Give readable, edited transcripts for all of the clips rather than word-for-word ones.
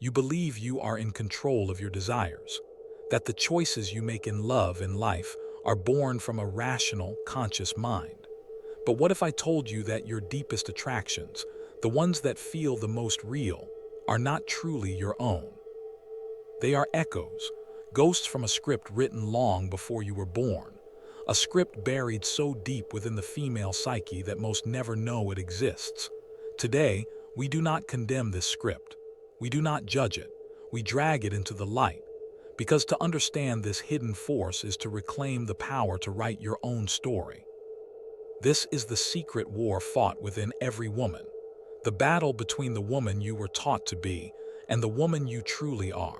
You believe you are in control of your desires, that the choices you make in love and life are born from a rational, conscious mind. But what if I told you that your deepest attractions, the ones that feel the most real, are not truly your own? They are echoes, ghosts from a script written long before you were born, a script buried so deep within the female psyche that most never know it exists. Today, we do not condemn this script. We do not judge it. We drag it into the light, because to understand this hidden force is to reclaim the power to write your own story. This is the secret war fought within every woman, the battle between the woman you were taught to be and the woman you truly are.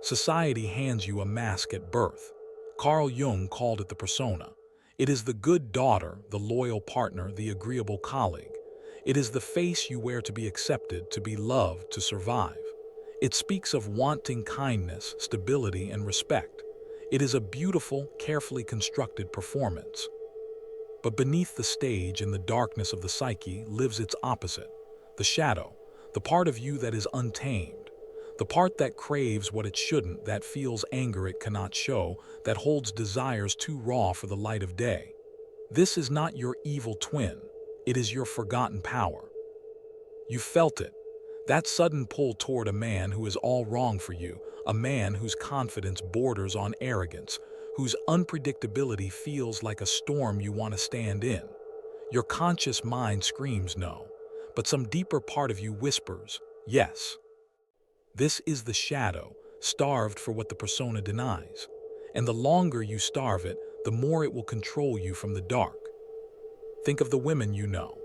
Society hands you a mask at birth. Carl Jung called it the persona. It is the good daughter, the loyal partner, the agreeable colleague. It is the face you wear to be accepted, to be loved, to survive. It speaks of wanting kindness, stability, and respect. It is a beautiful, carefully constructed performance. But beneath the stage, in the darkness of the psyche, lives its opposite, the shadow, the part of you that is untamed, the part that craves what it shouldn't, that feels anger it cannot show, that holds desires too raw for the light of day. This is not your evil twin, it is your forgotten power. You felt it, that sudden pull toward a man who is all wrong for you, a man whose confidence borders on arrogance, whose unpredictability feels like a storm you want to stand in. Your conscious mind screams no, but some deeper part of you whispers yes. This is the shadow, starved for what the persona denies. And the longer you starve it, the more it will control you from the dark. Think of the women you know,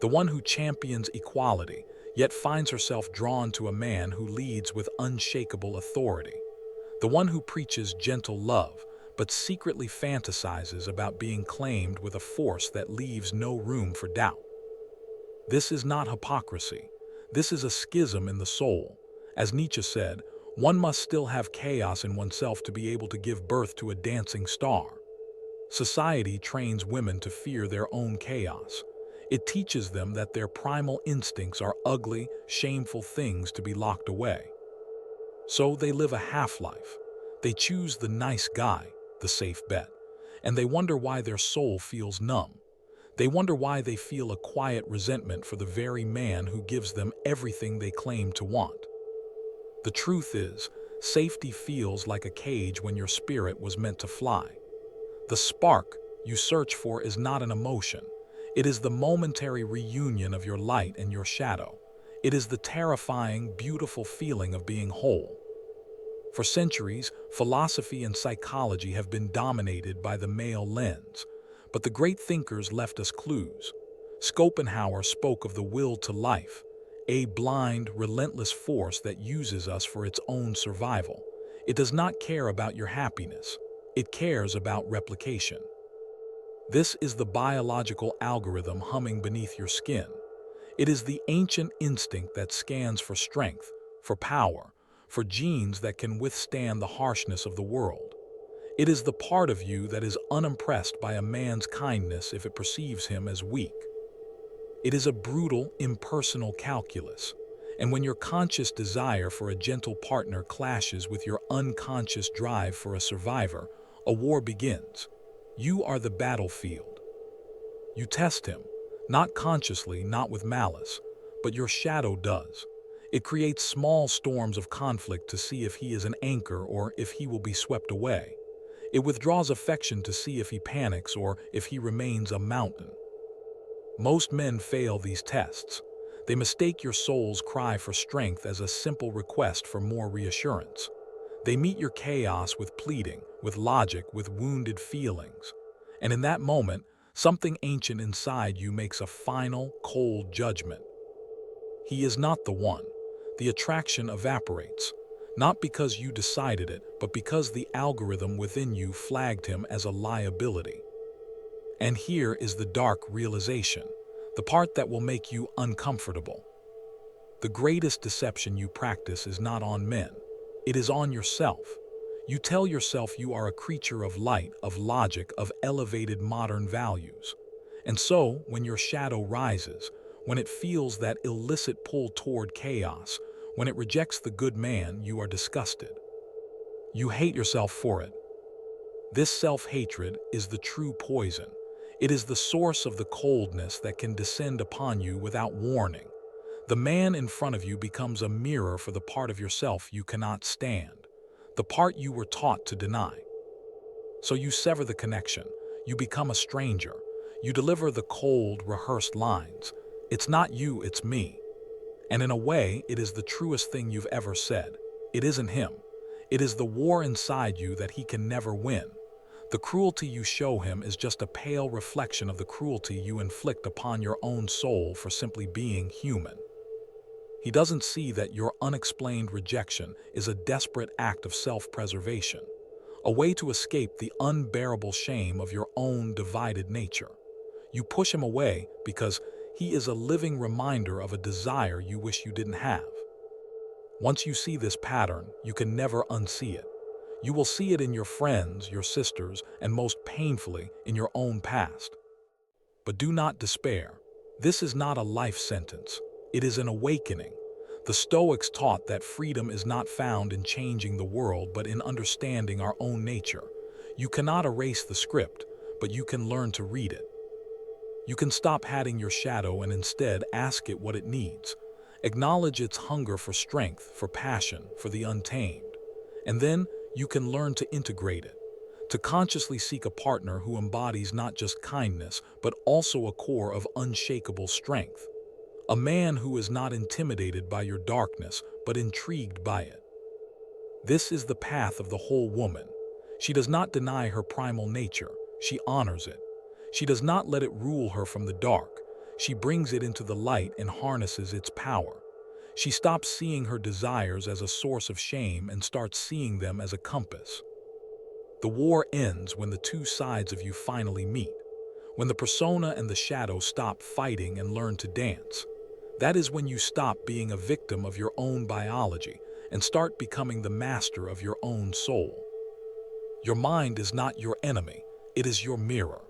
the one who champions equality, yet finds herself drawn to a man who leads with unshakable authority. The one who preaches gentle love, but secretly fantasizes about being claimed with a force that leaves no room for doubt. This is not hypocrisy. This is a schism in the soul. As Nietzsche said, one must still have chaos in oneself to be able to give birth to a dancing star. Society trains women to fear their own chaos. It teaches them that their primal instincts are ugly, shameful things to be locked away. So they live a half-life. They choose the nice guy, the safe bet, and they wonder why their soul feels numb. They wonder why they feel a quiet resentment for the very man who gives them everything they claim to want. The truth is, safety feels like a cage when your spirit was meant to fly. The spark you search for is not an emotion. It is the momentary reunion of your light and your shadow. It is the terrifying, beautiful feeling of being whole. For centuries, philosophy and psychology have been dominated by the male lens, but the great thinkers left us clues. Schopenhauer spoke of the will to life, a blind, relentless force that uses us for its own survival. It does not care about your happiness. It cares about replication. This is the biological algorithm humming beneath your skin. It is the ancient instinct that scans for strength, for power, for genes that can withstand the harshness of the world. It is the part of you that is unimpressed by a man's kindness if it perceives him as weak. It is a brutal, impersonal calculus, and when your conscious desire for a gentle partner clashes with your unconscious drive for a survivor, a war begins. You are the battlefield. You test him, not consciously, not with malice, but your shadow does. It creates small storms of conflict to see if he is an anchor or if he will be swept away. It withdraws affection to see if he panics or if he remains a mountain. Most men fail these tests. They mistake your soul's cry for strength as a simple request for more reassurance. They meet your chaos with pleading, with logic, with wounded feelings. And in that moment, something ancient inside you makes a final, cold judgment. He is not the one. The attraction evaporates, not because you decided it, but because the algorithm within you flagged him as a liability. And here is the dark realization, the part that will make you uncomfortable. The greatest deception you practice is not on men. It is on yourself. You tell yourself you are a creature of light, of logic, of elevated modern values. And so, when your shadow rises, when it feels that illicit pull toward chaos, When it rejects the good man, you are disgusted. You hate yourself for it. This self-hatred is the true poison. It is the source of the coldness that can descend upon you without warning. The man in front of you becomes a mirror for the part of yourself you cannot stand, the part you were taught to deny. So you sever the connection. You become a stranger. You deliver the cold, rehearsed lines. It's not you, it's me. And in a way, it is the truest thing you've ever said. It isn't him. It is the war inside you that he can never win. The cruelty you show him is just a pale reflection of the cruelty you inflict upon your own soul for simply being human. He doesn't see that your unexplained rejection is a desperate act of self-preservation, a way to escape the unbearable shame of your own divided nature. You push him away because he is a living reminder of a desire you wish you didn't have. Once you see this pattern, you can never unsee it. You will see it in your friends, your sisters, and most painfully, in your own past. But do not despair. This is not a life sentence. It is an awakening. The Stoics taught that freedom is not found in changing the world, but in understanding our own nature. You cannot erase the script, but you can learn to read it. You can stop hating your shadow and instead ask it what it needs. Acknowledge its hunger for strength, for passion, for the untamed. And then you can learn to integrate it, to consciously seek a partner who embodies not just kindness, but also a core of unshakable strength. A man who is not intimidated by your darkness, but intrigued by it. This is the path of the whole woman. She does not deny her primal nature. She honors it. She does not let it rule her from the dark. She brings it into the light and harnesses its power. She stops seeing her desires as a source of shame and starts seeing them as a compass. The war ends when the two sides of you finally meet, when the persona and the shadow stop fighting and learn to dance. That is when you stop being a victim of your own biology and start becoming the master of your own soul. Your mind is not your enemy, it is your mirror.